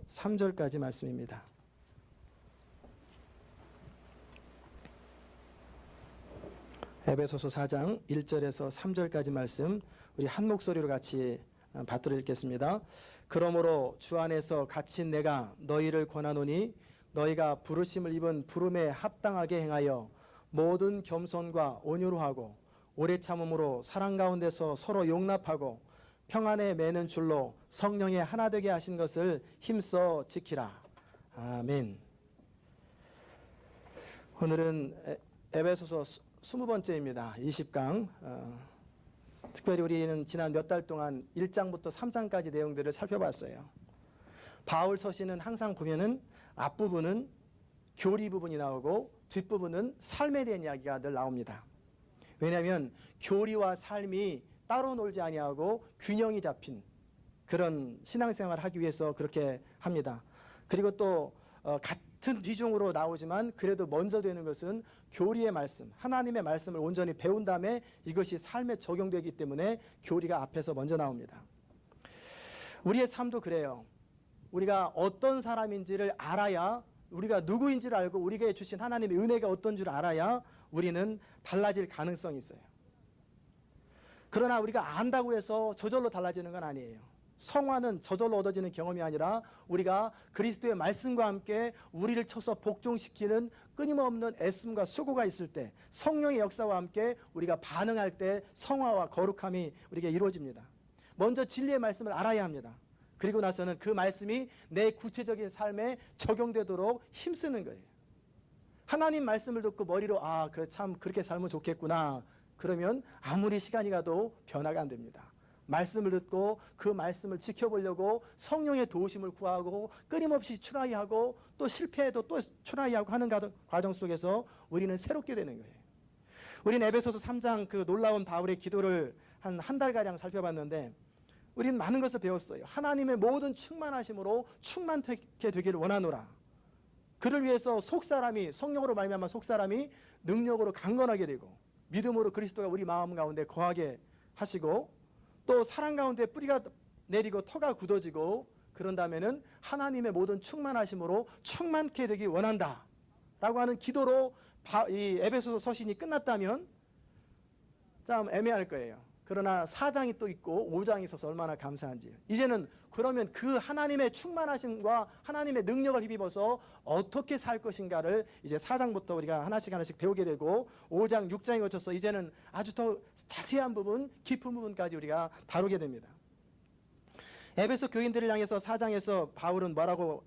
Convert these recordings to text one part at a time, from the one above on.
3절까지 말씀입니다. 에베소서 4장 1절에서 3절까지 말씀 우리 한 목소리로 같이 받들어 읽겠습니다. 그러므로 주 안에서 갇힌 내가 너희를 권하노니 너희가 부르심을 입은 부름에 합당하게 행하여 모든 겸손과 온유로 하고 오래 참음으로 사랑 가운데서 서로 용납하고 평안에 매는 줄로 성령의 하나 되게 하신 것을 힘써 지키라. 아멘. 오늘은 에베소서 20번째입니다. 20강. 특별히 우리는 지난 몇 달 동안 1장부터 3장까지 내용들을 살펴봤어요. 바울 서신은 항상 보면은 앞부분은 교리 부분이 나오고 뒷부분은 삶에 대한 이야기가 늘 나옵니다. 왜냐하면 교리와 삶이 따로 놀지 아니하고 균형이 잡힌 그런 신앙생활을 하기 위해서 그렇게 합니다. 그리고 또 같은 비중으로 나오지만 그래도 먼저 되는 것은 교리의 말씀, 하나님의 말씀을 온전히 배운 다음에 이것이 삶에 적용되기 때문에 교리가 앞에서 먼저 나옵니다. 우리의 삶도 그래요. 우리가 어떤 사람인지를 알아야, 우리가 누구인지를 알고 우리에게 주신 하나님의 은혜가 어떤 줄 알아야 우리는 달라질 가능성이 있어요. 그러나 우리가 안다고 해서 저절로 달라지는 건 아니에요. 성화는 저절로 얻어지는 경험이 아니라 우리가 그리스도의 말씀과 함께 우리를 쳐서 복종시키는 끊임없는 애씀과 수고가 있을 때, 성령의 역사와 함께 우리가 반응할 때 성화와 거룩함이 우리에게 이루어집니다. 먼저 진리의 말씀을 알아야 합니다. 그리고 나서는 그 말씀이 내 구체적인 삶에 적용되도록 힘쓰는 거예요. 하나님 말씀을 듣고 머리로 그래 참 그렇게 살면 좋겠구나. 그러면 아무리 시간이 가도 변화가 안 됩니다. 말씀을 듣고 그 말씀을 지켜보려고 성령의 도우심을 구하고 끊임없이 트라이하고 또 실패해도 또 트라이하고 하는 과정 속에서 우리는 새롭게 되는 거예요. 우리는 에베소서 3장 그 놀라운 바울의 기도를 한 달가량 살펴봤는데 우리는 많은 것을 배웠어요. 하나님의 모든 충만하심으로 충만케 되기를 원하노라. 그를 위해서 속사람이, 성령으로 말미암아 속사람이 능력으로 강건하게 되고 믿음으로 그리스도가 우리 마음 가운데 거하게 하시고 또 사랑 가운데 뿌리가 내리고 터가 굳어지고 그런 다음에는 하나님의 모든 충만하심으로 충만케 되기 원한다 라고 하는 기도로 이 에베소서 서신이 끝났다면 참 애매할 거예요. 그러나 4장이 또 있고 5장이 있어서 얼마나 감사한지. 이제는 그러면 그 하나님의 충만하심과 하나님의 능력을 힘입어서 어떻게 살 것인가를 이제 4장부터 우리가 하나씩 배우게 되고 5장, 6장에 거쳐서 이제는 아주 더 자세한 부분, 깊은 부분까지 우리가 다루게 됩니다. 에베소 교인들을 향해서 4장에서 바울은 뭐라고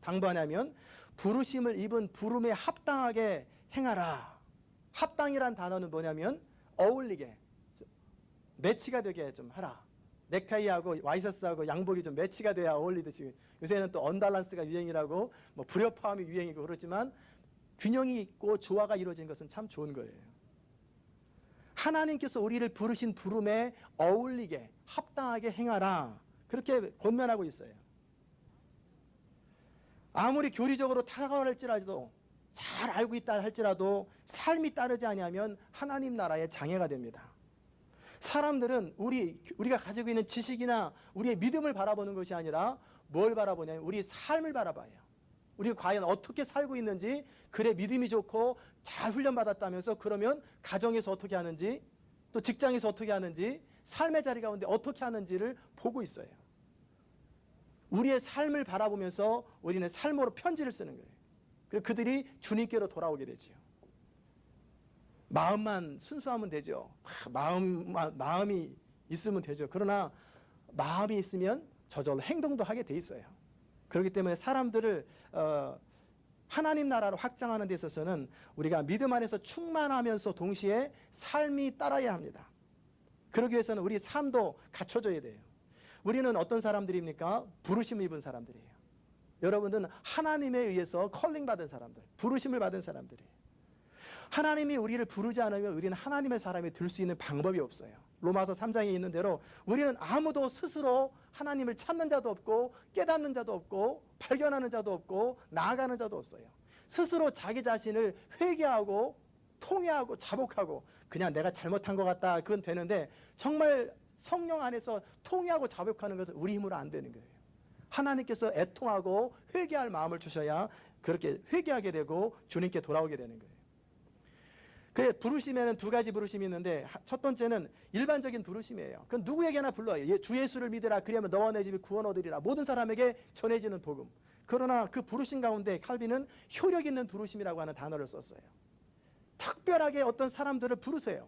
당부하냐면 부르심을 입은 부름에 합당하게 행하라. 합당이란 단어는 뭐냐면 어울리게, 매치가 되게 좀 하라. 넥타이하고 와이셔츠하고 양복이 좀 매치가 돼야 어울리듯이. 요새는 또 언밸런스가 유행이라고 뭐 불협화음이 유행이고 그렇지만 균형이 있고 조화가 이루어진 것은 참 좋은 거예요. 하나님께서 우리를 부르신 부름에 어울리게 합당하게 행하라. 그렇게 권면하고 있어요. 아무리 교리적으로 탁월할지라도 잘 알고 있다 할지라도 삶이 따르지 아니하면 하나님 나라의 장애가 됩니다. 사람들은 우리가 가지고 있는 지식이나 우리의 믿음을 바라보는 것이 아니라 뭘 바라보냐면 우리의 삶을 바라봐요. 우리가 과연 어떻게 살고 있는지, 그래 믿음이 좋고 잘 훈련받았다면서 그러면 가정에서 어떻게 하는지, 또 직장에서 어떻게 하는지, 삶의 자리 가운데 어떻게 하는지를 보고 있어요. 우리의 삶을 바라보면서 우리는 삶으로 편지를 쓰는 거예요. 그리고 그들이 주님께로 돌아오게 되지요. 마음만 순수하면 되죠. 마음이 있으면 되죠. 그러나 마음이 있으면 저절로 행동도 하게 돼 있어요. 그렇기 때문에 사람들을 하나님 나라로 확장하는 데 있어서는 우리가 믿음 안에서 충만하면서 동시에 삶이 따라야 합니다. 그러기 위해서는 우리 삶도 갖춰져야 돼요. 우리는 어떤 사람들입니까? 부르심을 입은 사람들이에요. 여러분들은 하나님에 의해서 컬링 받은 사람들, 부르심을 받은 사람들이에요. 하나님이 우리를 부르지 않으면 우리는 하나님의 사람이 될 수 있는 방법이 없어요. 로마서 3장에 있는 대로 우리는 아무도 스스로 하나님을 찾는 자도 없고 깨닫는 자도 없고 발견하는 자도 없고 나아가는 자도 없어요. 스스로 자기 자신을 회개하고 통회하고 자복하고 그냥 내가 잘못한 것 같다 그건 되는데 정말 성령 안에서 통회하고 자복하는 것은 우리 힘으로 안 되는 거예요. 하나님께서 애통하고 회개할 마음을 주셔야 그렇게 회개하게 되고 주님께 돌아오게 되는 거예요. 그 부르심에는 두 가지 부르심이 있는데 첫 번째는 일반적인 부르심이에요. 그건 누구에게나 불러요. 주 예수를 믿으라 그러면 너와 내 집이 구원 얻으리라. 모든 사람에게 전해지는 복음. 그러나 그 부르심 가운데 칼빈은 효력 있는 부르심이라고 하는 단어를 썼어요. 특별하게 어떤 사람들을 부르세요.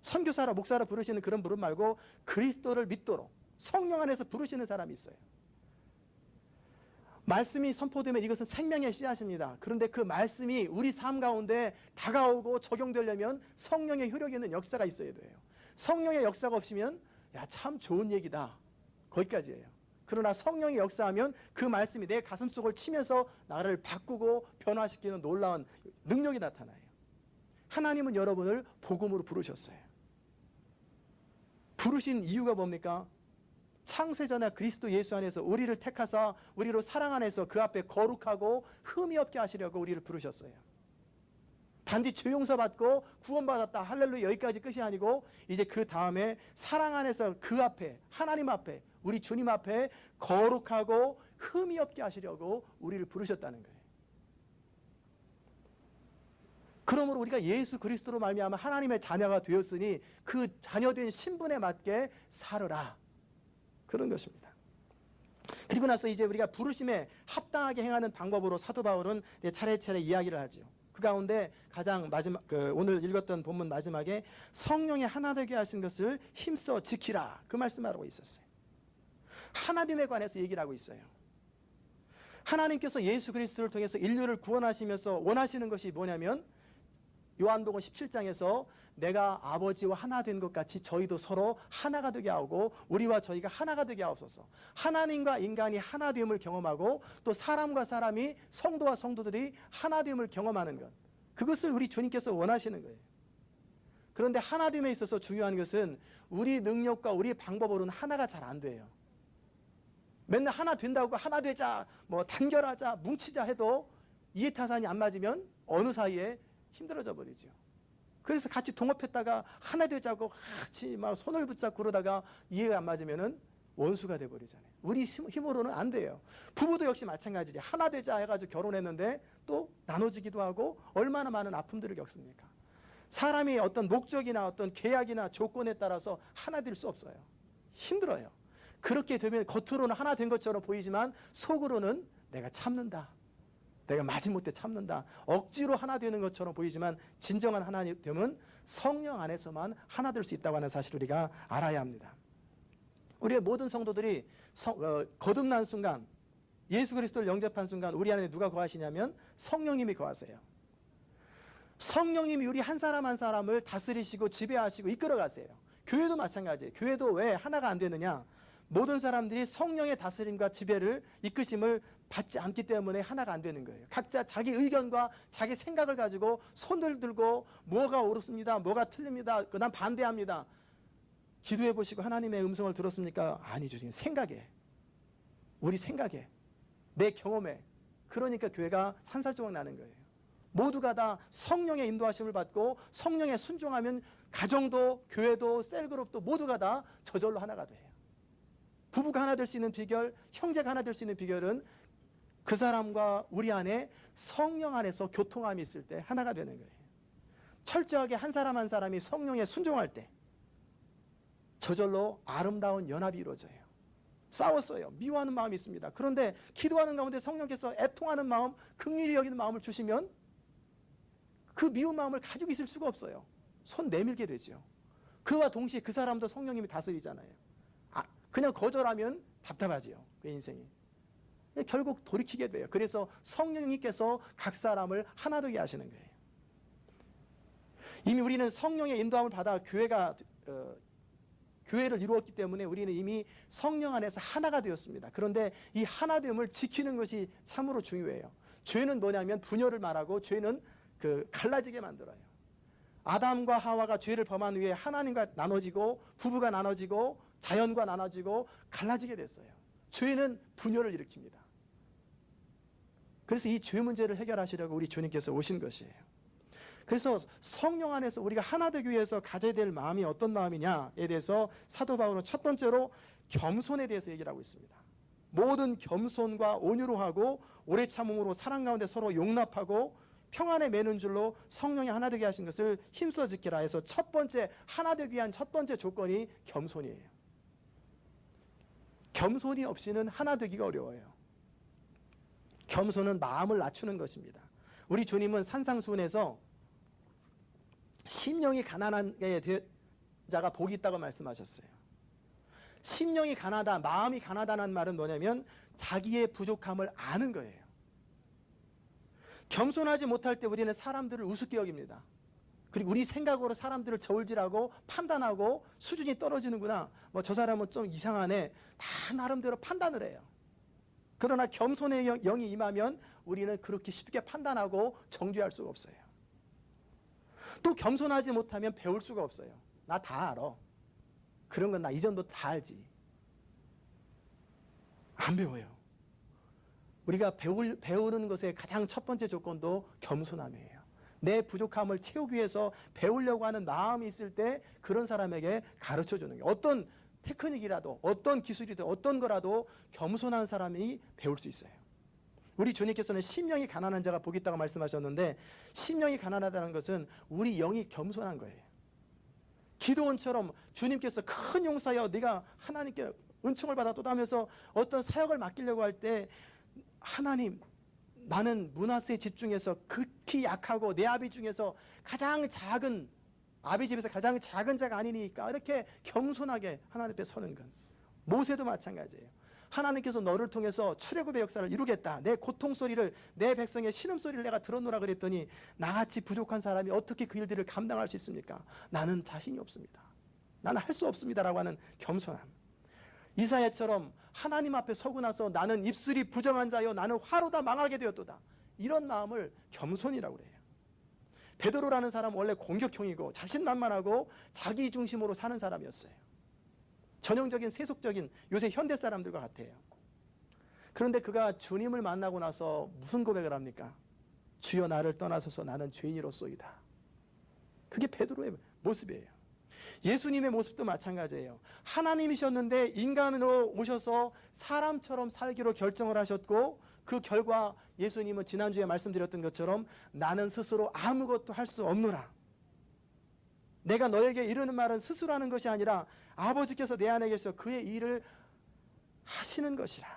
선교사라 목사라 부르시는 그런 부름 말고 그리스도를 믿도록 성령 안에서 부르시는 사람이 있어요. 말씀이 선포되면 이것은 생명의 씨앗입니다. 그런데 그 말씀이 우리 삶 가운데 다가오고 적용되려면 성령의 효력 있는 역사가 있어야 돼요. 성령의 역사가 없으면 야, 참 좋은 얘기다. 거기까지예요. 그러나 성령이 역사하면 그 말씀이 내 가슴속을 치면서 나를 바꾸고 변화시키는 놀라운 능력이 나타나요. 하나님은 여러분을 복음으로 부르셨어요. 부르신 이유가 뭡니까? 창세전에 그리스도 예수 안에서 우리를 택하사 우리로 사랑 안에서 그 앞에 거룩하고 흠이 없게 하시려고 우리를 부르셨어요. 단지 죄 용서받고 구원받았다 할렐루야 여기까지 끝이 아니고 이제 그 다음에 사랑 안에서 그 앞에 하나님 앞에 우리 주님 앞에 거룩하고 흠이 없게 하시려고 우리를 부르셨다는 거예요. 그러므로 우리가 예수 그리스도로 말미암아 하나님의 자녀가 되었으니 그 자녀된 신분에 맞게 살으라. 그런 것입니다. 그리고 나서 이제 우리가 부르심에 합당하게 행하는 방법으로 사도 바울은 차례차례 이야기를 하죠. 그 가운데 가장 마지막 오늘 읽었던 본문 마지막에 성령의 하나 되게 하신 것을 힘써 지키라 그 말씀하고 있었어요. 하나님에 관해서 얘기를 하고 있어요. 하나님께서 예수 그리스도를 통해서 인류를 구원하시면서 원하시는 것이 뭐냐면 요한복음 17장에서 내가 아버지와 하나 된 것 같이 저희도 서로 하나가 되게 하고 우리와 저희가 하나가 되게 하옵소서. 하나님과 인간이 하나됨을 경험하고 또 사람과 사람이 성도와 성도들이 하나됨을 경험하는 것. 그것을 우리 주님께서 원하시는 거예요. 그런데 하나됨에 있어서 중요한 것은 우리 능력과 우리 방법으로는 하나가 잘 안 돼요. 맨날 하나 된다고 하나 되자, 뭐 단결하자, 뭉치자 해도 이해타산이 안 맞으면 어느 사이에 힘들어져 버리죠. 그래서 같이 동업했다가 하나 되자고 같이 막 손을 붙잡고 그러다가 이해가 안 맞으면은 원수가 돼 버리잖아요. 우리 힘으로는 안 돼요. 부부도 역시 마찬가지지. 하나 되자 해가지고 결혼했는데 또 나눠지기도 하고 얼마나 많은 아픔들을 겪습니까? 사람이 어떤 목적이나 어떤 계약이나 조건에 따라서 하나 될 수 없어요. 힘들어요. 그렇게 되면 겉으로는 하나 된 것처럼 보이지만 속으로는 내가 참는다. 내가 마지못해 참는다. 억지로 하나 되는 것처럼 보이지만 진정한 하나됨은 성령 안에서만 하나 될 수 있다고 하는 사실을 우리가 알아야 합니다. 우리의 모든 성도들이 거듭난 순간 예수 그리스도를 영접한 순간 우리 안에 누가 거하시냐면 성령님이 거하세요. 성령님이 우리 한 사람 한 사람을 다스리시고 지배하시고 이끌어 가세요. 교회도 마찬가지예요. 교회도 왜 하나가 안 되느냐? 모든 사람들이 성령의 다스림과 지배를 이끄심을 받지 않기 때문에 하나가 안 되는 거예요. 각자 자기 의견과 자기 생각을 가지고 손을 들고 뭐가 옳습니다. 뭐가 틀립니다. 난 반대합니다. 기도해 보시고 하나님의 음성을 들었습니까? 아니죠. 지금 생각에. 우리 생각에. 내 경험에. 그러니까 교회가 산살조각 나는 거예요. 모두가 다 성령의 인도하심을 받고 성령에 순종하면 가정도 교회도 셀그룹도 모두가 다 저절로 하나가 돼요. 부부가 하나 될 수 있는 비결, 형제가 하나 될 수 있는 비결은 그 사람과 우리 안에 성령 안에서 교통함이 있을 때 하나가 되는 거예요. 철저하게 한 사람 한 사람이 성령에 순종할 때 저절로 아름다운 연합이 이루어져요. 싸웠어요. 미워하는 마음이 있습니다. 그런데 기도하는 가운데 성령께서 애통하는 마음, 긍휼히 여기는 마음을 주시면 그 미운 마음을 가지고 있을 수가 없어요. 손 내밀게 되죠. 그와 동시에 그 사람도 성령님이 다스리잖아요. 그냥 거절하면 답답하지요. 그 인생이. 결국 돌이키게 돼요. 그래서 성령님께서 각 사람을 하나 되게 하시는 거예요. 이미 우리는 성령의 인도함을 받아 교회를 이루었기 때문에 우리는 이미 성령 안에서 하나가 되었습니다. 그런데 이 하나됨을 지키는 것이 참으로 중요해요. 죄는 뭐냐면 분열을 말하고 죄는 갈라지게 만들어요. 아담과 하와가 죄를 범한 후에 하나님과 나눠지고 부부가 나눠지고 자연과 나눠지고 갈라지게 됐어요. 죄는 분열을 일으킵니다. 그래서 이 죄 문제를 해결하시려고 우리 주님께서 오신 것이에요. 그래서 성령 안에서 우리가 하나 되기 위해서 가져야 될 마음이 어떤 마음이냐에 대해서 사도 바울은 첫 번째로 겸손에 대해서 얘기를 하고 있습니다. 모든 겸손과 온유로 하고 오래 참음으로 사랑 가운데 서로 용납하고 평안에 매는 줄로 성령이 하나 되게 하신 것을 힘써 지키라 해서 첫 번째 하나 되기 위한 첫 번째 조건이 겸손이에요. 겸손이 없이는 하나 되기가 어려워요. 겸손은 마음을 낮추는 것입니다. 우리 주님은 산상수훈에서 심령이 가난한 자가 복이 있다고 말씀하셨어요. 심령이 가난하다, 마음이 가난하다는 말은 뭐냐면 자기의 부족함을 아는 거예요. 겸손하지 못할 때 우리는 사람들을 우습게 여깁니다. 그리고 우리 생각으로 사람들을 저울질하고 판단하고 수준이 떨어지는구나. 뭐 저 사람은 좀 이상하네. 다 나름대로 판단을 해요. 그러나 겸손의 영이 임하면 우리는 그렇게 쉽게 판단하고 정죄할 수가 없어요. 또 겸손하지 못하면 배울 수가 없어요. 나 다 알아. 그런 건 나 이전부터 다 알지. 안 배워요. 우리가 배우는 것의 가장 첫 번째 조건도 겸손함이에요. 내 부족함을 채우기 위해서 배우려고 하는 마음이 있을 때 그런 사람에게 가르쳐 주는 게 어떤 테크닉이라도 어떤 기술이든 어떤 거라도 겸손한 사람이 배울 수 있어요. 우리 주님께서는 심령이 가난한 자가 복이 있다고 말씀하셨는데 심령이 가난하다는 것은 우리 영이 겸손한 거예요. 기도원처럼 주님께서 큰 용사여 네가 하나님께 은총을 받았도다 하면서 어떤 사역을 맡기려고 할 때 하나님 나는 문화세에 집중해서 극히 약하고 내 아비 중에서 가장 작은 아비 집에서 가장 작은 자가 아니니까 이렇게 겸손하게 하나님 앞에 서는 것. 모세도 마찬가지예요. 하나님께서 너를 통해서 출애굽의 역사를 이루겠다. 내 고통 소리를 내 백성의 신음 소리를 내가 들었노라 그랬더니 나같이 부족한 사람이 어떻게 그 일들을 감당할 수 있습니까? 나는 자신이 없습니다. 나는 할 수 없습니다라고 하는 겸손함. 이사야처럼 하나님 앞에 서고 나서 나는 입술이 부정한 자여 나는 화로 다 망하게 되었도다. 이런 마음을 겸손이라고 그래요. 베드로라는 사람은 원래 공격형이고 자신만만하고 자기 중심으로 사는 사람이었어요. 전형적인 세속적인 요새 현대 사람들과 같아요. 그런데 그가 주님을 만나고 나서 무슨 고백을 합니까? 주여 나를 떠나소서 나는 죄인이로소이다. 그게 베드로의 모습이에요. 예수님의 모습도 마찬가지예요. 하나님이셨는데 인간으로 오셔서 사람처럼 살기로 결정을 하셨고 그 결과 예수님은 지난주에 말씀드렸던 것처럼 나는 스스로 아무것도 할 수 없노라. 내가 너에게 이르는 말은 스스로 하는 것이 아니라 아버지께서 내 안에 계셔 그의 일을 하시는 것이라.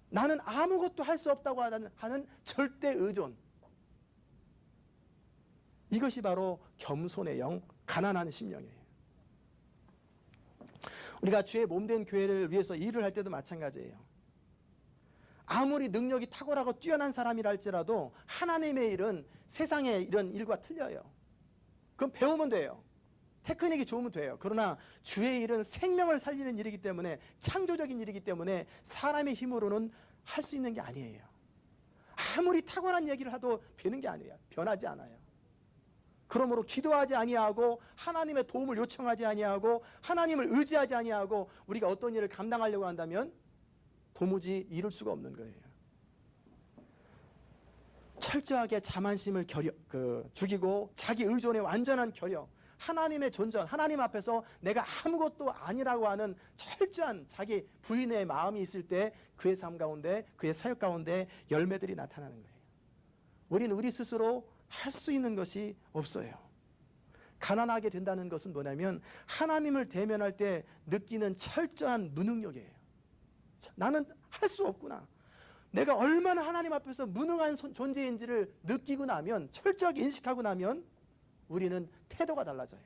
나는 아무것도 할 수 없다고 하는 절대 의존. 이것이 바로 겸손의 영, 가난한 심령이에요. 우리가 주의 몸된 교회를 위해서 일을 할 때도 마찬가지예요. 아무리 능력이 탁월하고 뛰어난 사람이라 할지라도 하나님의 일은 세상의 이런 일과 틀려요. 그럼 배우면 돼요. 테크닉이 좋으면 돼요. 그러나 주의 일은 생명을 살리는 일이기 때문에 창조적인 일이기 때문에 사람의 힘으로는 할 수 있는 게 아니에요. 아무리 탁월한 얘기를 해도 되는 게 아니에요. 변하지 않아요. 그러므로 기도하지 아니하고 하나님의 도움을 요청하지 아니하고 하나님을 의지하지 아니하고 우리가 어떤 일을 감당하려고 한다면 도무지 이룰 수가 없는 거예요. 철저하게 자만심을 죽이고 자기 의존의 완전한 결여, 하나님의 존전, 하나님 앞에서 내가 아무것도 아니라고 하는 철저한 자기 부인의 마음이 있을 때 그의 삶 가운데, 그의 사역 가운데 열매들이 나타나는 거예요. 우리는 우리 스스로 할 수 있는 것이 없어요. 가난하게 된다는 것은 뭐냐면 하나님을 대면할 때 느끼는 철저한 무능력이에요. 나는 할 수 없구나. 내가 얼마나 하나님 앞에서 무능한 존재인지를 느끼고 나면, 철저하게 인식하고 나면 우리는 태도가 달라져요.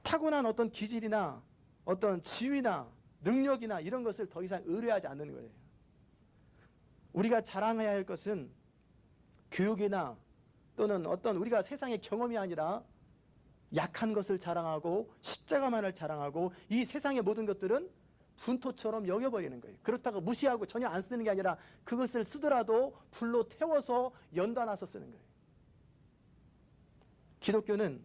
타고난 어떤 기질이나 어떤 지위나 능력이나 이런 것을 더 이상 의뢰하지 않는 거예요. 우리가 자랑해야 할 것은 교육이나 또는 어떤 우리가 세상의 경험이 아니라 약한 것을 자랑하고 십자가만을 자랑하고 이 세상의 모든 것들은 분토처럼 여겨버리는 거예요. 그렇다고 무시하고 전혀 안 쓰는 게 아니라 그것을 쓰더라도 불로 태워서 연단해서 쓰는 거예요. 기독교는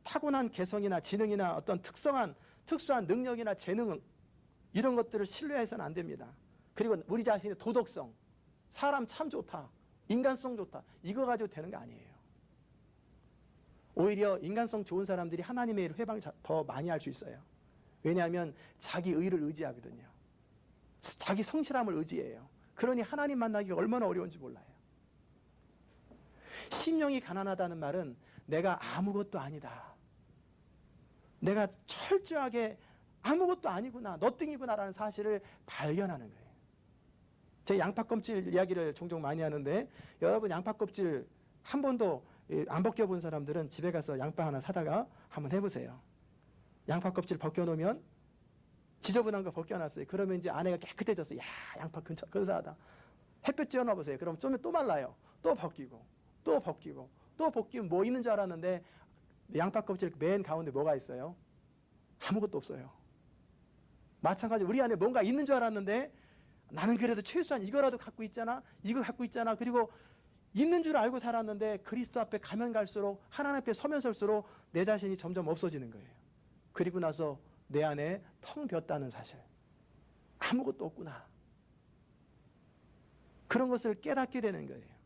타고난 개성이나 지능이나 어떤 특수한 능력이나 재능 이런 것들을 신뢰해서는 안 됩니다. 그리고 우리 자신의 도덕성, 사람 참 좋다, 인간성 좋다, 이거 가지고 되는 거 아니에요. 오히려 인간성 좋은 사람들이 하나님의 일을 회방 더 많이 할 수 있어요. 왜냐하면 자기 의를 의지하거든요. 자기 성실함을 의지해요. 그러니 하나님 만나기가 얼마나 어려운지 몰라요. 심령이 가난하다는 말은 내가 아무것도 아니다. 내가 철저하게 아무것도 아니구나, 너띵이구나라는 사실을 발견하는 거예요. 제 양파 껍질 이야기를 종종 많이 하는데, 여러분 양파 껍질 한 번도 안 벗겨본 사람들은 집에 가서 양파 하나 사다가 한번 해보세요. 양파 껍질 벗겨놓으면 지저분한 거 벗겨놨어요. 그러면 이제 안에가 깨끗해졌어요. 야, 양파 근사하다. 햇볕 쬐어놔보세요. 그럼 좀 또 말라요. 또 벗기고 또 벗기고 또 벗기면 뭐 있는 줄 알았는데 양파 껍질 맨 가운데 뭐가 있어요? 아무것도 없어요. 마찬가지로 우리 안에 뭔가 있는 줄 알았는데 나는 그래도 최소한 이거라도 갖고 있잖아, 이거 갖고 있잖아. 그리고 있는 줄 알고 살았는데 그리스도 앞에 가면 갈수록, 하나님 앞에 서면 설수록 내 자신이 점점 없어지는 거예요. 그리고 나서 내 안에 텅 비었다는 사실, 아무것도 없구나, 그런 것을 깨닫게 되는 거예요.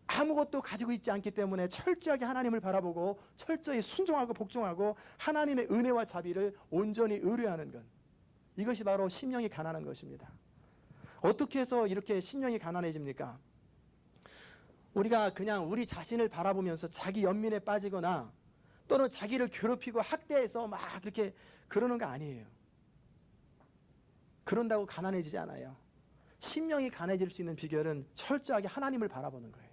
아무것도 가지고 있지 않기 때문에 철저하게 하나님을 바라보고 철저히 순종하고 복종하고 하나님의 은혜와 자비를 온전히 의뢰하는 것, 이것이 바로 심령이 가난한 것입니다. 어떻게 해서 이렇게 심령이 가난해집니까? 우리가 그냥 우리 자신을 바라보면서 자기 연민에 빠지거나 또는 자기를 괴롭히고 학대해서 막 이렇게 그러는 거 아니에요. 그런다고 가난해지지 않아요. 심령이 가난해질 수 있는 비결은 철저하게 하나님을 바라보는 거예요.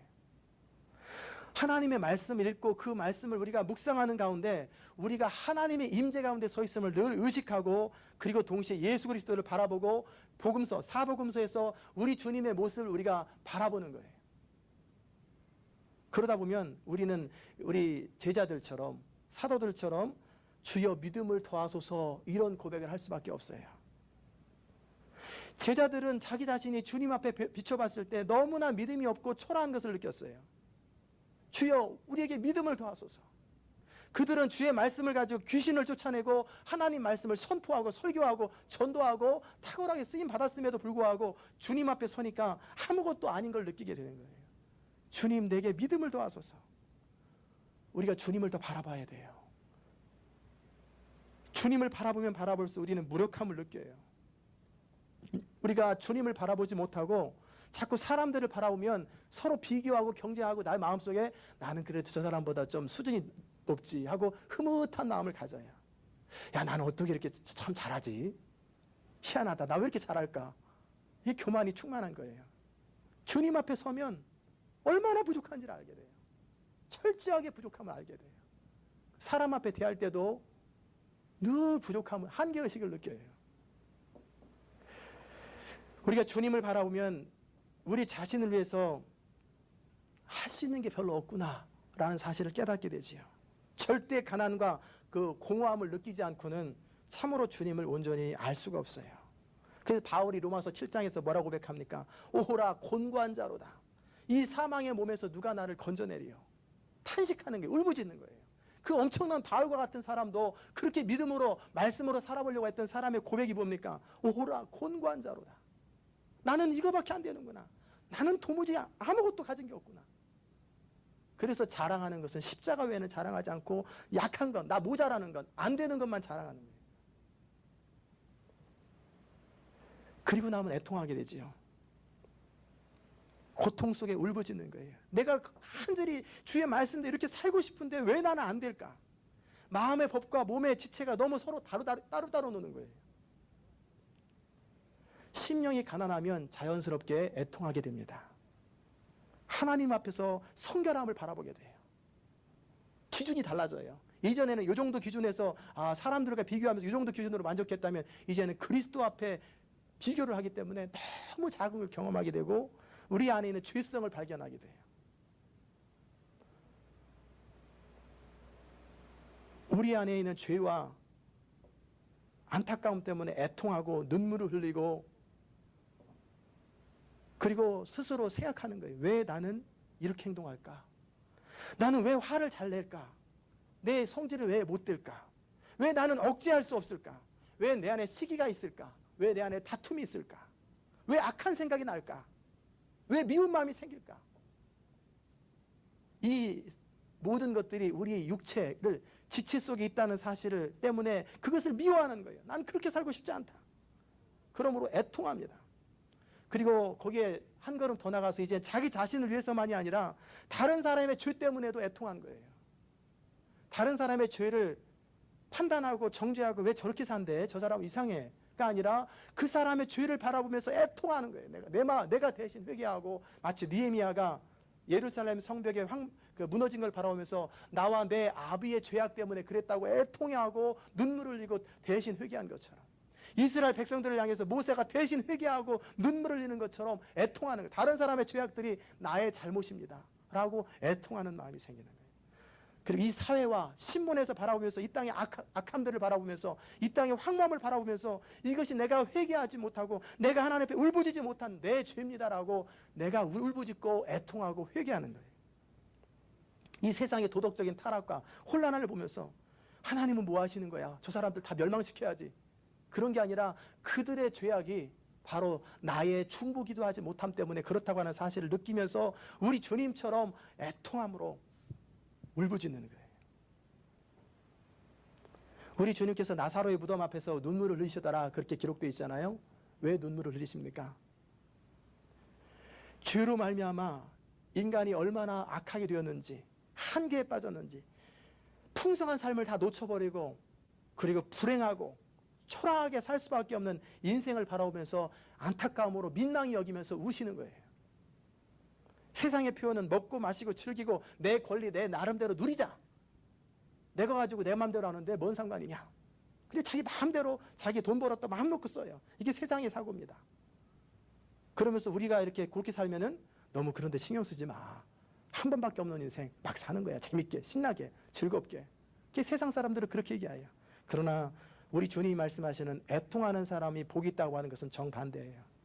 하나님의 말씀을 읽고 그 말씀을 우리가 묵상하는 가운데 우리가 하나님의 임재 가운데 서 있음을 늘 의식하고, 그리고 동시에 예수 그리스도를 바라보고 복음서, 사복음서에서 우리 주님의 모습을 우리가 바라보는 거예요. 그러다 보면 우리는 우리 제자들처럼, 사도들처럼 주여 믿음을 더하소서 이런 고백을 할 수밖에 없어요. 제자들은 자기 자신이 주님 앞에 비춰봤을 때 너무나 믿음이 없고 초라한 것을 느꼈어요. 주여 우리에게 믿음을 더하소서. 그들은 주의 말씀을 가지고 귀신을 쫓아내고 하나님 말씀을 선포하고 설교하고 전도하고 탁월하게 쓰임 받았음에도 불구하고 주님 앞에 서니까 아무것도 아닌 걸 느끼게 되는 거예요. 주님 내게 믿음을 더하소서. 우리가 주님을 더 바라봐야 돼요. 주님을 바라보면 바라볼수록 우리는 무력함을 느껴요. 우리가 주님을 바라보지 못하고 자꾸 사람들을 바라보면 서로 비교하고 경쟁하고 나의 마음속에 나는 그래도 저 사람보다 좀 수준이 높지 하고 흐뭇한 마음을 가져요. 야, 나는 어떻게 이렇게 참 잘하지? 희한하다. 나 왜 이렇게 잘할까? 이 교만이 충만한 거예요. 주님 앞에 서면 얼마나 부족한지를 알게 돼요. 철저하게 부족함을 알게 돼요. 사람 앞에 대할 때도 늘 부족함을, 한계의식을 느껴요. 우리가 주님을 바라보면 우리 자신을 위해서 할 수 있는 게 별로 없구나 라는 사실을 깨닫게 되지요. 절대 가난과 그 공허함을 느끼지 않고는 참으로 주님을 온전히 알 수가 없어요. 그래서 바울이 로마서 7장에서 뭐라고 고백합니까? 오호라 곤고한 자로다. 이 사망의 몸에서 누가 나를 건져내리요? 탄식하는 게, 울부짖는 거예요. 그 엄청난 바울과 같은 사람도 그렇게 믿음으로 말씀으로 살아보려고 했던 사람의 고백이 뭡니까? 오호라 곤고한 자로다. 나는 이거밖에 안 되는구나. 나는 도무지 아무것도 가진 게 없구나. 그래서 자랑하는 것은 십자가 외에는 자랑하지 않고 약한 것, 나 모자라는 것, 안 되는 것만 자랑하는 거예요. 그리고 나면 애통하게 되지요. 고통 속에 울부짖는 거예요. 내가 한절이 주의 말씀대로 이렇게 살고 싶은데 왜 나는 안 될까? 마음의 법과 몸의 지체가 너무 서로 따로따로 노는 거예요. 심령이 가난하면 자연스럽게 애통하게 됩니다. 하나님 앞에서 성결함을 바라보게 돼요. 기준이 달라져요. 이전에는 이 정도 기준에서 사람들과 비교하면서 이 정도 기준으로 만족했다면 이제는 그리스도 앞에 비교를 하기 때문에 너무 자극을 경험하게 되고 우리 안에 있는 죄성을 발견하게 돼요. 우리 안에 있는 죄와 안타까움 때문에 애통하고 눈물을 흘리고, 그리고 스스로 생각하는 거예요. 왜 나는 이렇게 행동할까? 나는 왜 화를 잘 낼까? 내 성질을 왜 못 댈까? 왜 나는 억제할 수 없을까? 왜 내 안에 시기가 있을까? 왜 내 안에 다툼이 있을까? 왜 악한 생각이 날까? 왜 미운 마음이 생길까? 이 모든 것들이 우리의 육체를 지체 속에 있다는 사실을 때문에 그것을 미워하는 거예요. 난 그렇게 살고 싶지 않다. 그러므로 애통합니다. 그리고 거기에 한 걸음 더 나가서 이제 자기 자신을 위해서만이 아니라 다른 사람의 죄 때문에도 애통한 거예요. 다른 사람의 죄를 판단하고 정죄하고 왜 저렇게 산대? 저 사람 이상해. 가 아니라 그 사람의 죄를 바라보면서 애통하는 거예요. 내가 대신 회개하고 마치 느헤미야가 예루살렘 성벽에 무너진 걸 바라보면서 나와 내 아비의 죄악 때문에 그랬다고 애통해하고 눈물을 흘리고 대신 회개한 것처럼 이스라엘 백성들을 향해서 모세가 대신 회개하고 눈물을 흘리는 것처럼 애통하는 거예요. 다른 사람의 죄악들이 나의 잘못입니다. 라고 애통하는 마음이 생기는 거예요. 그리고 이 사회와 신문에서 바라보면서 이 땅의 악함들을 바라보면서 이 땅의 황망을 바라보면서 이것이 내가 회개하지 못하고 내가 하나님 앞에 울부짖지 못한 내 죄입니다라고 내가 울부짖고 애통하고 회개하는 거예요. 이 세상의 도덕적인 타락과 혼란을 보면서 하나님은 뭐 하시는 거야? 저 사람들 다 멸망시켜야지. 그런 게 아니라 그들의 죄악이 바로 나의 충고기도 하지 못함 때문에 그렇다고 하는 사실을 느끼면서 우리 주님처럼 애통함으로 울부짖는 거예요. 우리 주님께서 나사로의 무덤 앞에서 눈물을 흘리시더라 그렇게 기록되어 있잖아요. 왜 눈물을 흘리십니까? 죄로 말미암아 인간이 얼마나 악하게 되었는지 한계에 빠졌는지 풍성한 삶을 다 놓쳐버리고 그리고 불행하고 초라하게 살 수밖에 없는 인생을 바라보면서 안타까움으로 민망히 여기면서 우시는 거예요. 세상의 표현은 먹고 마시고 즐기고 내 권리 내 나름대로 누리자. 내가 가지고 내 마음대로 하는데 뭔 상관이냐. 그래 자기 마음대로 자기 돈 벌었다 마음 놓고 써요. 이게 세상의 사고입니다. 그러면서 우리가 이렇게 그렇게 살면은 너무 그런데 신경 쓰지 마. 한 번밖에 없는 인생 막 사는 거야. 재밌게 신나게 즐겁게. 그게 세상 사람들은 그렇게 얘기해요. 그러나 우리 주님이 말씀하시는 애통하는 사람이 복이 있다고 하는 것은 정반대예요.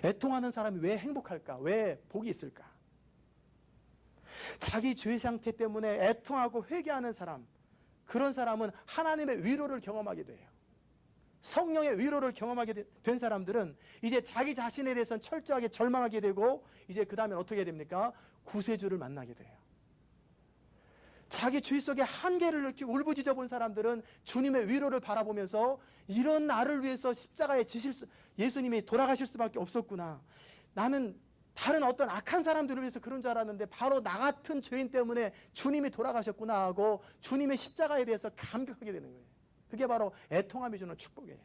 애통하는 사람이 왜 행복할까? 왜 복이 있을까? 자기 죄 상태 때문에 애통하고 회개하는 사람, 그런 사람은 하나님의 위로를 경험하게 돼요. 성령의 위로를 경험하게 된 사람들은 이제 자기 자신에 대해서는 철저하게 절망하게 되고 이제 그 다음에 어떻게 됩니까? 구세주를 만나게 돼요. 자기 죄 속에 한계를 느끼고 울부짖어 본 사람들은 주님의 위로를 바라보면서 이런 나를 위해서 십자가에 예수님이 돌아가실 수밖에 없었구나. 나는 다른 어떤 악한 사람들을 위해서 그런 줄 알았는데 바로 나 같은 죄인 때문에 주님이 돌아가셨구나 하고 주님의 십자가에 대해서 감격하게 되는 거예요. 그게 바로 애통함이 주는 축복이에요.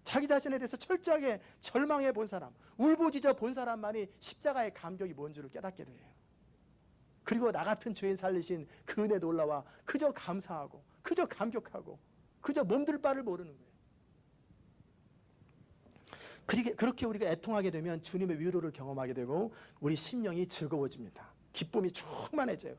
자기 자신에 대해서 철저하게 절망해 본 사람, 울부짖어 본 사람만이 십자가의 감격이 뭔 줄을 깨닫게 돼요. 그리고 나 같은 죄인 살리신 그 은혜 놀라와 그저 감사하고 그저 감격하고 그저 몸둘 바를 모르는 거예요. 그렇게 우리가 애통하게 되면 주님의 위로를 경험하게 되고 우리 심령이 즐거워집니다. 기쁨이 충만해져요.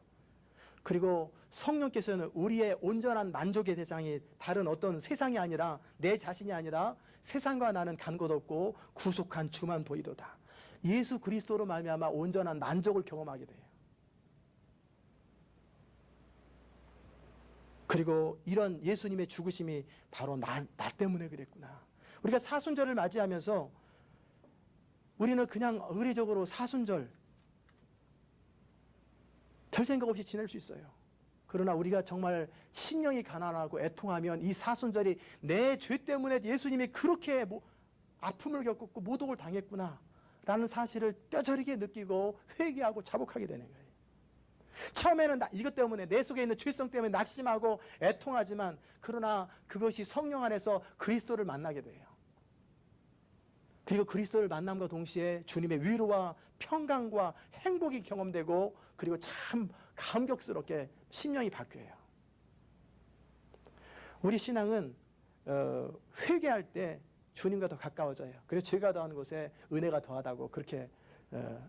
그리고 성령께서는 우리의 온전한 만족의 대상이 다른 어떤 세상이 아니라 내 자신이 아니라 세상과 나는 간 것 없고 구속한 주만 보이도다. 예수 그리스도로 말미암아 온전한 만족을 경험하게 돼요. 그리고 이런 예수님의 죽으심이 바로 나 때문에 그랬구나. 우리가 사순절을 맞이하면서 우리는 그냥 의례적으로 사순절 별 생각 없이 지낼 수 있어요. 그러나 우리가 정말 심령이 가난하고 애통하면 이 사순절이 내 죄 때문에 예수님이 그렇게 아픔을 겪었고 모독을 당했구나 라는 사실을 뼈저리게 느끼고 회개하고 자복하게 되는 거예요. 처음에는 이것 때문에 내 속에 있는 죄성 때문에 낙심하고 애통하지만 그러나 그것이 성령 안에서 그리스도를 만나게 돼요. 그리고 그리스도를 만남과 동시에 주님의 위로와 평강과 행복이 경험되고 그리고 참 감격스럽게 심령이 바뀌어요. 우리 신앙은 회개할 때 주님과 더 가까워져요. 그래서 죄가 더하는 곳에 은혜가 더하다고 그렇게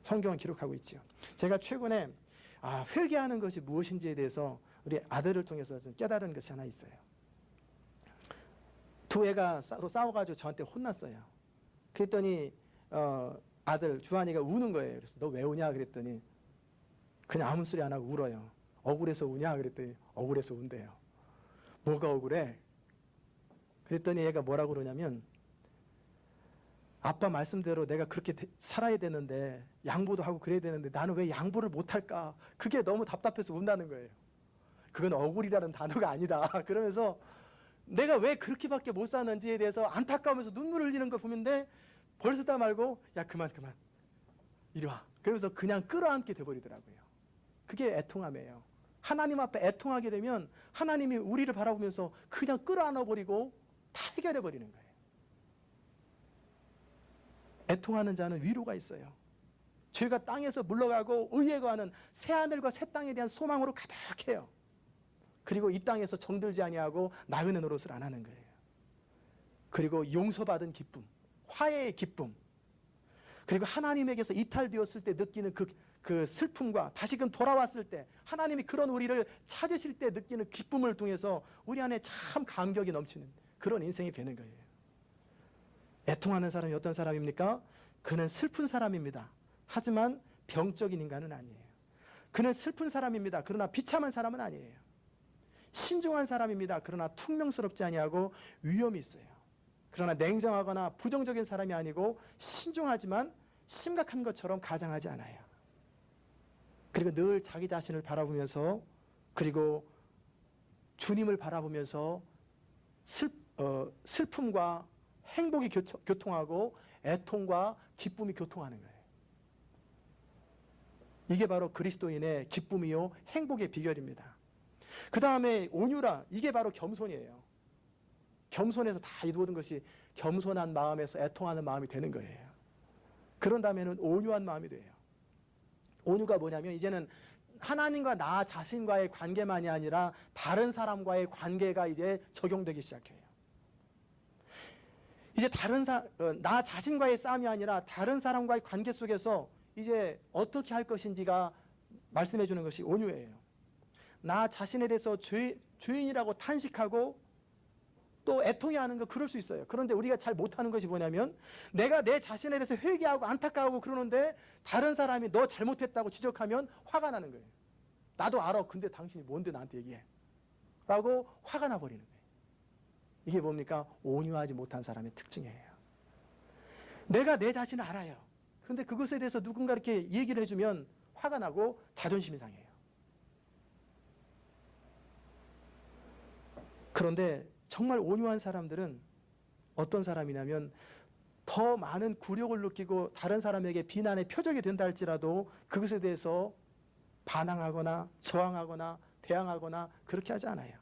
성경은 기록하고 있죠. 제가 최근에 회개하는 것이 무엇인지에 대해서 우리 아들을 통해서 좀 깨달은 것이 하나 있어요. 두 애가 서로 싸워가지고 저한테 혼났어요. 그랬더니 아들 주한이가 우는 거예요. 그래서 너 왜 우냐 그랬더니 그냥 아무 소리 안 하고 울어요. 억울해서 우냐 그랬더니 억울해서 운대요. 뭐가 억울해? 그랬더니 얘가 뭐라고 그러냐면 아빠 말씀대로 내가 그렇게 살아야 되는데 양보도 하고 그래야 되는데 나는 왜 양보를 못할까? 그게 너무 답답해서 운다는 거예요. 그건 억울이라는 단어가 아니다. 그러면서 내가 왜 그렇게밖에 못 사는지에 대해서 안타까우면서 눈물을 흘리는 걸 보는데 벌써 다 말고 야 그만 이리 와. 그러면서 그냥 끌어안게 돼버리더라고요. 그게 애통함이에요. 하나님 앞에 애통하게 되면 하나님이 우리를 바라보면서 그냥 끌어안아버리고 다 해결해버리는 거예요. 애통하는 자는 위로가 있어요. 죄가 땅에서 물러가고 의에 거하는 새하늘과 새 땅에 대한 소망으로 가득해요. 그리고 이 땅에서 정들지 아니하고 나그네 노릇을 안 하는 거예요. 그리고 용서받은 기쁨, 화해의 기쁨, 그리고 하나님에게서 이탈되었을 때 느끼는 그 슬픔과 다시금 돌아왔을 때 하나님이 그런 우리를 찾으실 때 느끼는 기쁨을 통해서 우리 안에 참 감격이 넘치는 그런 인생이 되는 거예요. 애통하는 사람이 어떤 사람입니까? 그는 슬픈 사람입니다. 하지만 병적인 인간은 아니에요. 그는 슬픈 사람입니다. 그러나 비참한 사람은 아니에요. 신중한 사람입니다. 그러나 퉁명스럽지 아니하고 위험이 있어요. 그러나 냉정하거나 부정적인 사람이 아니고 신중하지만 심각한 것처럼 가장하지 않아요. 그리고 늘 자기 자신을 바라보면서 그리고 주님을 바라보면서 슬픔과 행복이 교통하고 애통과 기쁨이 교통하는 거예요. 이게 바로 그리스도인의 기쁨이요 행복의 비결입니다. 그 다음에 온유라, 이게 바로 겸손이에요. 겸손해서 다 이 모든 것이 겸손한 마음에서 애통하는 마음이 되는 거예요. 그런 다음에는 온유한 마음이 돼요. 온유가 뭐냐면 이제는 하나님과 나 자신과의 관계만이 아니라 다른 사람과의 관계가 이제 적용되기 시작해요. 이제 나 자신과의 싸움이 아니라 다른 사람과의 관계 속에서 이제 어떻게 할 것인지가 말씀해 주는 것이 온유예요. 나 자신에 대해서 죄인이라고 탄식하고 또 애통해하는 거 그럴 수 있어요. 그런데 우리가 잘 못하는 것이 뭐냐면 내가 내 자신에 대해서 회개하고 안타까워하고 그러는데 다른 사람이 너 잘못했다고 지적하면 화가 나는 거예요. 나도 알아. 근데 당신이 뭔데 나한테 얘기해. 라고 화가 나버리는 거예요. 이게 뭡니까? 온유하지 못한 사람의 특징이에요. 내가 내 자신을 알아요. 그런데 그것에 대해서 누군가 이렇게 얘기를 해주면 화가 나고 자존심이 상해요. 그런데 정말 온유한 사람들은 어떤 사람이냐면 더 많은 굴욕을 느끼고 다른 사람에게 비난의 표적이 된다 할지라도 그것에 대해서 반항하거나 저항하거나 대항하거나 그렇게 하지 않아요.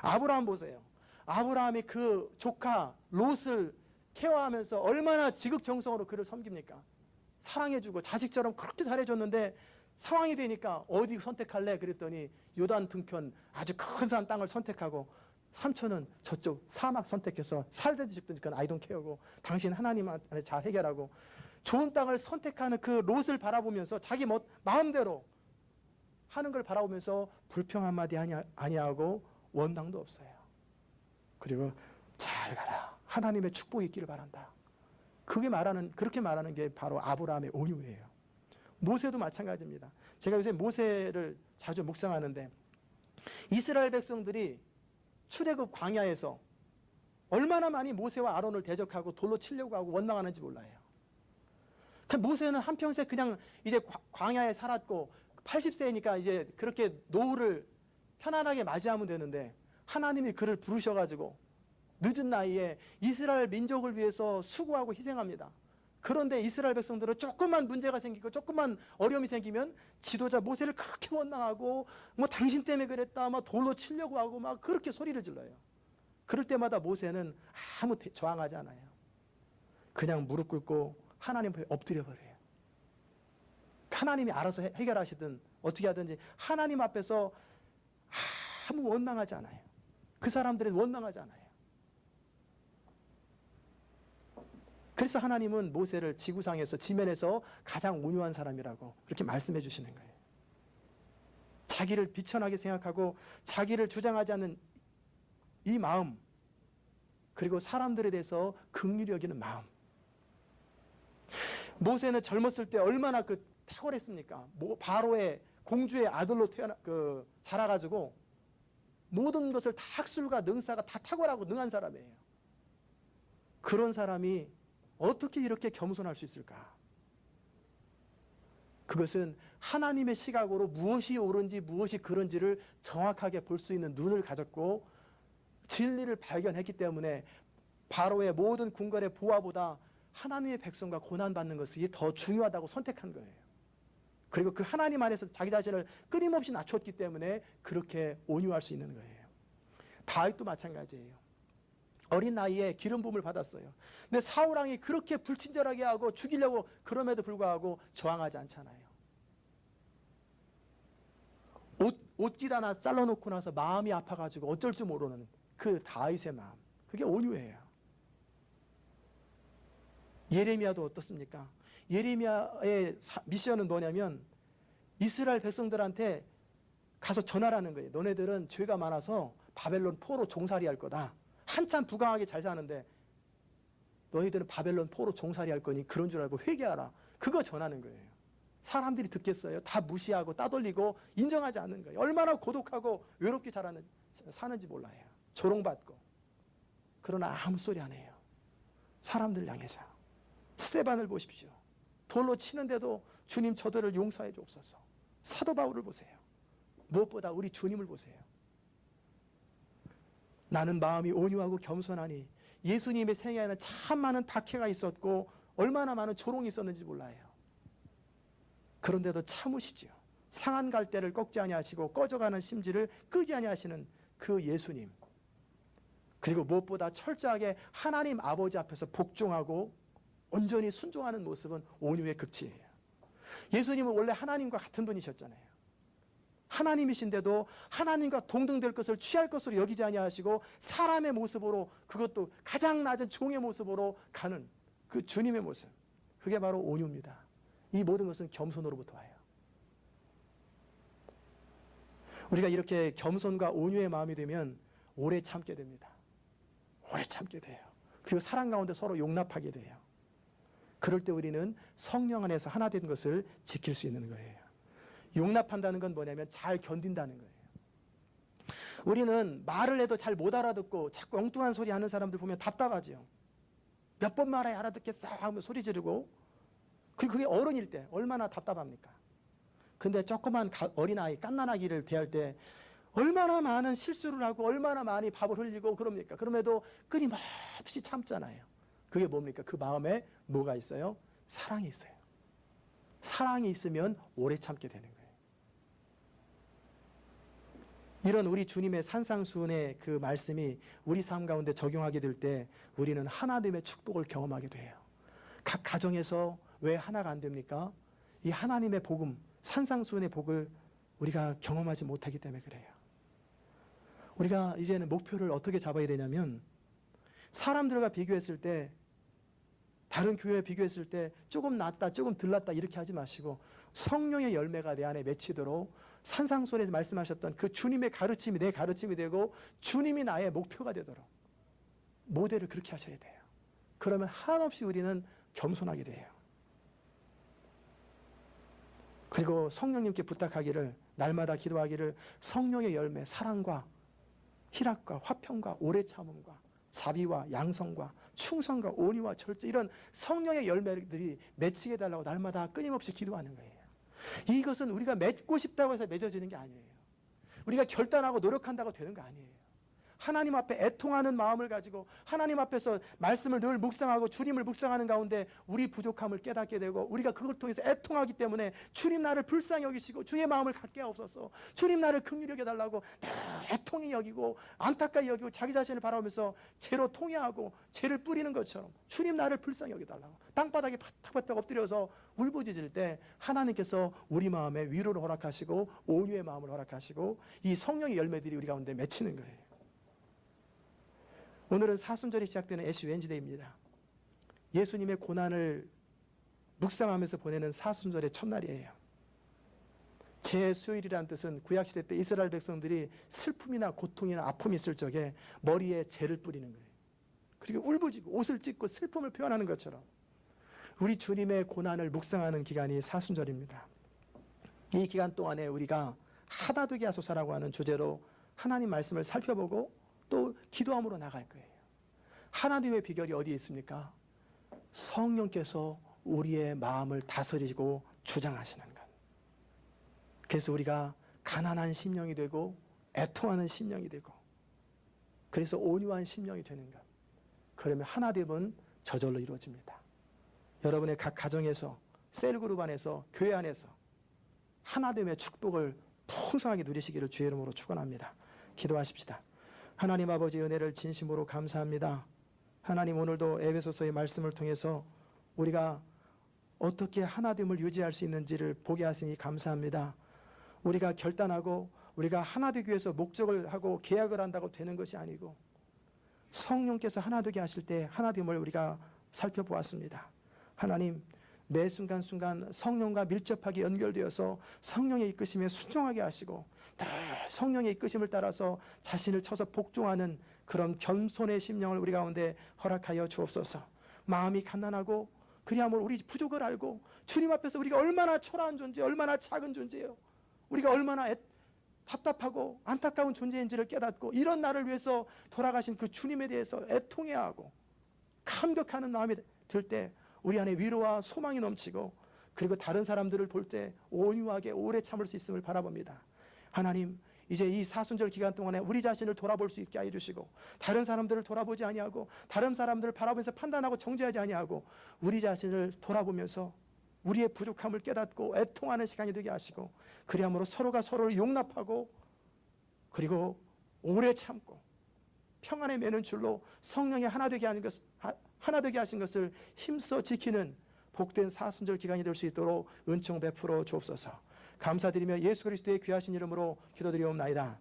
아브라함 보세요. 아브라함이 그 조카 롯을 케어하면서 얼마나 지극정성으로 그를 섬깁니까? 사랑해주고 자식처럼 그렇게 잘해줬는데 상황이 되니까 어디 선택할래? 그랬더니 요단 등편 아주 큰 산 땅을 선택하고 삼촌은 저쪽 사막 선택해서 살든지 죽든지 그건 I don't care고 당신 하나님한테 잘 해결하고 좋은 땅을 선택하는 그 롯을 바라보면서 자기 마음대로 하는 걸 바라보면서 불평 한마디 아니하고 원망도 없어요. 그리고 잘 가라. 하나님의 축복이 있기를 바란다. 그렇게 말하는 게 바로 아브라함의 온유예요. 모세도 마찬가지입니다. 제가 요새 모세를 자주 묵상하는데 이스라엘 백성들이 출애굽 광야에서 얼마나 많이 모세와 아론을 대적하고 돌로 치려고 하고 원망하는지 몰라요. 모세는 한평생 그냥 이제 광야에 살았고 80세니까 이제 그렇게 노후를 편안하게 맞이하면 되는데 하나님이 그를 부르셔가지고 늦은 나이에 이스라엘 민족을 위해서 수고하고 희생합니다. 그런데 이스라엘 백성들은 조금만 문제가 생기고 조금만 어려움이 생기면 지도자 모세를 그렇게 원망하고 뭐 당신 때문에 그랬다 막 돌로 치려고 하고 막 그렇게 소리를 질러요. 그럴 때마다 모세는 아무 저항하지 않아요. 그냥 무릎 꿇고 하나님 앞에 엎드려 버려요. 하나님이 알아서 해결하시든 어떻게 하든지 하나님 앞에서 아무 원망하지 않아요. 그 사람들은 원망하지 않아요. 그래서 하나님은 모세를 지구상에서 지면에서 가장 온유한 사람이라고 그렇게 말씀해 주시는 거예요. 자기를 비천하게 생각하고 자기를 주장하지 않는 이 마음, 그리고 사람들에 대해서 긍휼히 여기는 마음. 모세는 젊었을 때 얼마나 탁월했습니까? 바로의 공주의 아들로 자라가지고 모든 것을 다 학술과 능사가 다 탁월하고 능한 사람이에요. 그런 사람이 어떻게 이렇게 겸손할 수 있을까? 그것은 하나님의 시각으로 무엇이 옳은지 무엇이 그른지를 정확하게 볼 수 있는 눈을 가졌고 진리를 발견했기 때문에 바로의 모든 궁궐의 보화보다 하나님의 백성과 고난받는 것이 더 중요하다고 선택한 거예요. 그리고 그 하나님 안에서 자기 자신을 끊임없이 낮췄기 때문에 그렇게 온유할 수 있는 거예요. 다윗도 마찬가지예요. 어린 나이에 기름 부음을 받았어요. 근데 사울왕이 그렇게 불친절하게 하고 죽이려고 그럼에도 불구하고 저항하지 않잖아요. 옷깃 하나 잘라놓고 나서 마음이 아파가지고 어쩔 줄 모르는 그 다윗의 마음. 그게 온유해요. 예레미야도 어떻습니까? 예레미야의 미션은 뭐냐면 이스라엘 백성들한테 가서 전하라는 거예요. 너네들은 죄가 많아서 바벨론 포로 종살이 할 거다. 한참 부강하게 잘 사는데 너희들은 바벨론 포로 종살이 할 거니 그런 줄 알고 회개하라. 그거 전하는 거예요. 사람들이 듣겠어요? 다 무시하고 따돌리고 인정하지 않는 거예요. 얼마나 고독하고 외롭게 사는지 몰라요. 조롱받고. 그러나 아무 소리 안 해요. 사람들 향해서. 스데반을 보십시오. 돌로 치는데도 주님 저들을 용서해 주옵소서. 사도 바울을 보세요. 무엇보다 우리 주님을 보세요. 나는 마음이 온유하고 겸손하니 예수님의 생애에는 참 많은 박해가 있었고 얼마나 많은 조롱이 있었는지 몰라요. 그런데도 참으시지요. 상한 갈대를 꺾지 아니하시고 꺼져가는 심지를 끄지 아니하시는 그 예수님. 그리고 무엇보다 철저하게 하나님 아버지 앞에서 복종하고 온전히 순종하는 모습은 온유의 극치예요. 예수님은 원래 하나님과 같은 분이셨잖아요. 하나님이신데도 하나님과 동등될 것을 취할 것으로 여기지 아니하시고 사람의 모습으로, 그것도 가장 낮은 종의 모습으로 가는 그 주님의 모습. 그게 바로 온유입니다. 이 모든 것은 겸손으로부터 와요. 우리가 이렇게 겸손과 온유의 마음이 되면 오래 참게 됩니다. 오래 참게 돼요. 그리고 사랑 가운데 서로 용납하게 돼요. 그럴 때 우리는 성령 안에서 하나 된 것을 지킬 수 있는 거예요. 용납한다는 건 뭐냐면 잘 견딘다는 거예요. 우리는 말을 해도 잘 못 알아듣고 자꾸 엉뚱한 소리 하는 사람들 보면 답답하지요. 몇 번 말해야 알아듣겠어 하면 소리 지르고, 그게 어른일 때 얼마나 답답합니까? 근데 조그만 어린아이 갓난아기를 대할 때 얼마나 많은 실수를 하고 얼마나 많이 밥을 흘리고 그럽니까? 그럼에도 끊임없이 참잖아요. 그게 뭡니까? 그 마음에 뭐가 있어요? 사랑이 있어요. 사랑이 있으면 오래 참게 되는 거예요. 이런 우리 주님의 산상수훈의 그 말씀이 우리 삶 가운데 적용하게 될 때 우리는 하나됨의 축복을 경험하게 돼요. 각 가정에서 왜 하나가 안 됩니까? 이 하나님의 복음, 산상수훈의 복을 우리가 경험하지 못하기 때문에 그래요. 우리가 이제는 목표를 어떻게 잡아야 되냐면, 사람들과 비교했을 때, 다른 교회에 비교했을 때 조금 낫다, 조금 덜 낫다 이렇게 하지 마시고 성령의 열매가 내 안에 맺히도록 산상수훈에서 말씀하셨던 그 주님의 가르침이 내 가르침이 되고 주님이 나의 목표가 되도록 모델을 그렇게 하셔야 돼요. 그러면 한없이 우리는 겸손하게 돼요. 그리고 성령님께 부탁하기를, 날마다 기도하기를, 성령의 열매, 사랑과 희락과 화평과 오래 참음과 자비와 양성과 충성과 온유와 절제, 이런 성령의 열매들이 맺히게 해달라고 날마다 끊임없이 기도하는 거예요. 이것은 우리가 맺고 싶다고 해서 맺어지는 게 아니에요. 우리가 결단하고 노력한다고 되는 거 아니에요. 하나님 앞에 애통하는 마음을 가지고 하나님 앞에서 말씀을 늘 묵상하고 주님을 묵상하는 가운데 우리 부족함을 깨닫게 되고, 우리가 그걸 통해서 애통하기 때문에 주님 나를 불쌍히 여기시고 주의 마음을 갖게 하옵소서, 주님 나를 긍휼히 여겨달라고 애통히 여기고 안타까이 여기고 자기 자신을 바라보면서 죄로 통회하고 죄를 뿌리는 것처럼 주님 나를 불쌍히 여겨달라고 땅바닥에 바닥바닥 엎드려서 울부짖을 때 하나님께서 우리 마음에 위로를 허락하시고 온유의 마음을 허락하시고 이 성령의 열매들이 우리 가운데 맺히는 거예요. 오늘은 사순절이 시작되는 애쉬 웬즈데이입니다. 예수님의 고난을 묵상하면서 보내는 사순절의 첫날이에요. 제수일이라는 뜻은 구약시대 때 이스라엘 백성들이 슬픔이나 고통이나 아픔이 있을 적에 머리에 재를 뿌리는 거예요. 그리고 울부짖고 옷을 찢고 슬픔을 표현하는 것처럼 우리 주님의 고난을 묵상하는 기간이 사순절입니다. 이 기간 동안에 우리가 하나 되게 하소서라고 하는 주제로 하나님 말씀을 살펴보고 또 기도함으로 나갈 거예요. 하나님의 비결이 어디에 있습니까? 성령께서 우리의 마음을 다스리고 주장하시는 것. 그래서 우리가 가난한 심령이 되고 애통하는 심령이 되고 그래서 온유한 심령이 되는 것. 그러면 하나됨은 저절로 이루어집니다. 여러분의 각 가정에서, 셀그룹 안에서, 교회 안에서 하나됨의 축복을 풍성하게 누리시기를 주의 이름으로 축원합니다. 기도하십시다. 하나님 아버지 은혜를 진심으로 감사합니다. 하나님 오늘도 에베소서의 말씀을 통해서 우리가 어떻게 하나됨을 유지할 수 있는지를 보게 하시니 감사합니다. 우리가 결단하고 우리가 하나 되기 위해서 목적을 하고 계약을 한다고 되는 것이 아니고 성령께서 하나 되게 하실 때 하나됨을 우리가 살펴보았습니다. 하나님 매 순간순간 성령과 밀접하게 연결되어서 성령의 이끄심에 순종하게 하시고 늘 성령의 이끄심을 따라서 자신을 쳐서 복종하는 그런 겸손의 심령을 우리 가운데 허락하여 주옵소서. 마음이 갓난하고 그리하면 우리 부족을 알고 주님 앞에서 우리가 얼마나 초라한 존재, 얼마나 작은 존재예요. 우리가 얼마나 답답하고 안타까운 존재인지를 깨닫고 이런 나를 위해서 돌아가신 그 주님에 대해서 애통해야 하고 감격하는 마음이 들 때 우리 안에 위로와 소망이 넘치고 그리고 다른 사람들을 볼 때 온유하게 오래 참을 수 있음을 바라봅니다. 하나님 이제 이 사순절 기간 동안에 우리 자신을 돌아볼 수 있게 해주시고 다른 사람들을 돌아보지 아니하고 다른 사람들을 바라보면서 판단하고 정죄하지 아니하고 우리 자신을 돌아보면서 우리의 부족함을 깨닫고 애통하는 시간이 되게 하시고 그리함으로 서로가 서로를 용납하고 그리고 오래 참고 평안에 매는 줄로 성령이 하나 되게 하신 것을 힘써 지키는 복된 사순절 기간이 될 수 있도록 은총 베풀어 주옵소서. 감사드리며 예수 그리스도의 귀하신 이름으로 기도드리옵나이다.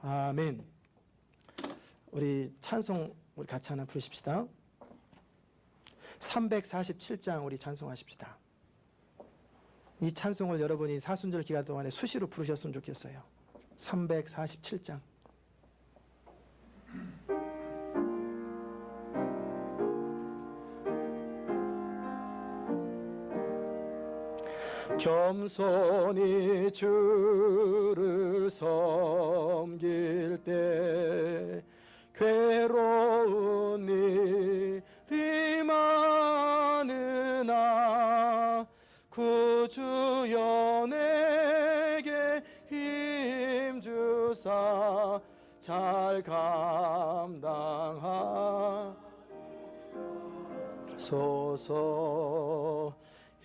아멘. 우리 찬송 우리 같이 하나 부르십시다. 347장 우리 찬송하십시다. 이 찬송을 여러분이 사순절 기간 동안에 수시로 부르셨으면 좋겠어요. 347장. 겸손히 주를 섬길 때 괴로운 일이 많으나 구주여 내게 힘주사 잘 감당하소서.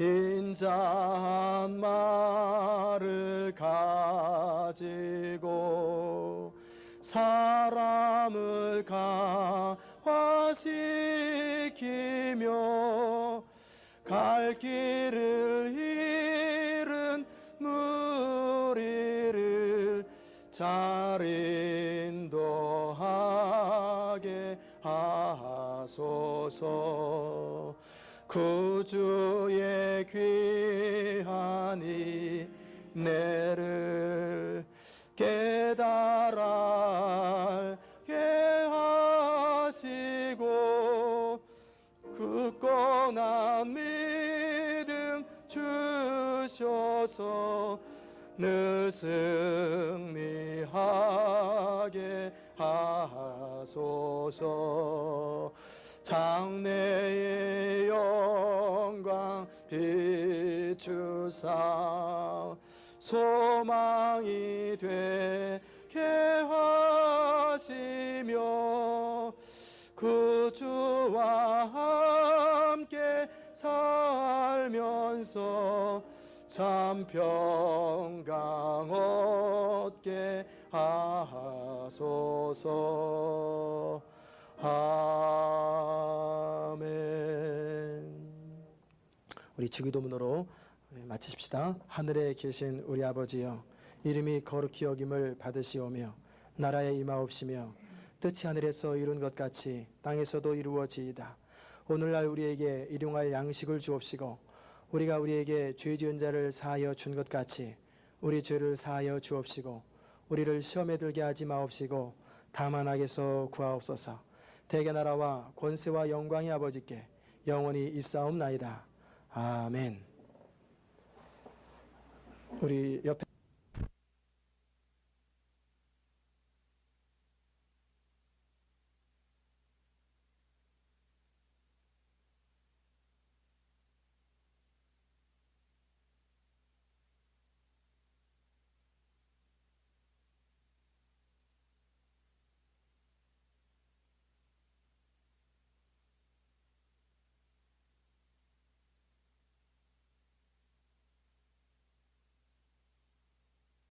인자한 말을 가지고 사람을 강화시키며 갈 길을 잃은 무리를 잘 인도하게 하소서. 구주의 귀한 은혜를 깨달아 알게 하시고 굳건한 믿음 주셔서 늘 승리하게 하소서. 장래의 영광 비추사 소망이 되게 하시며 구주와 함께 살면서 참 평강 얻게 하소서. 아멘. 우리 주기도문으로 마치십시다. 하늘에 계신 우리 아버지여, 이름이 거룩히 여김을 받으시오며 나라에 임하옵시며 뜻이 하늘에서 이룬 것 같이 땅에서도 이루어지이다. 오늘날 우리에게 일용할 양식을 주옵시고 우리가 우리에게 죄 지은 자를 사하여 준 것 같이 우리 죄를 사하여 주옵시고 우리를 시험에 들게 하지 마옵시고 다만 악에서 구하옵소서. 대개 나라와 권세와 영광이 아버지께 영원히 있사옵나이다. 아멘. 우리 옆에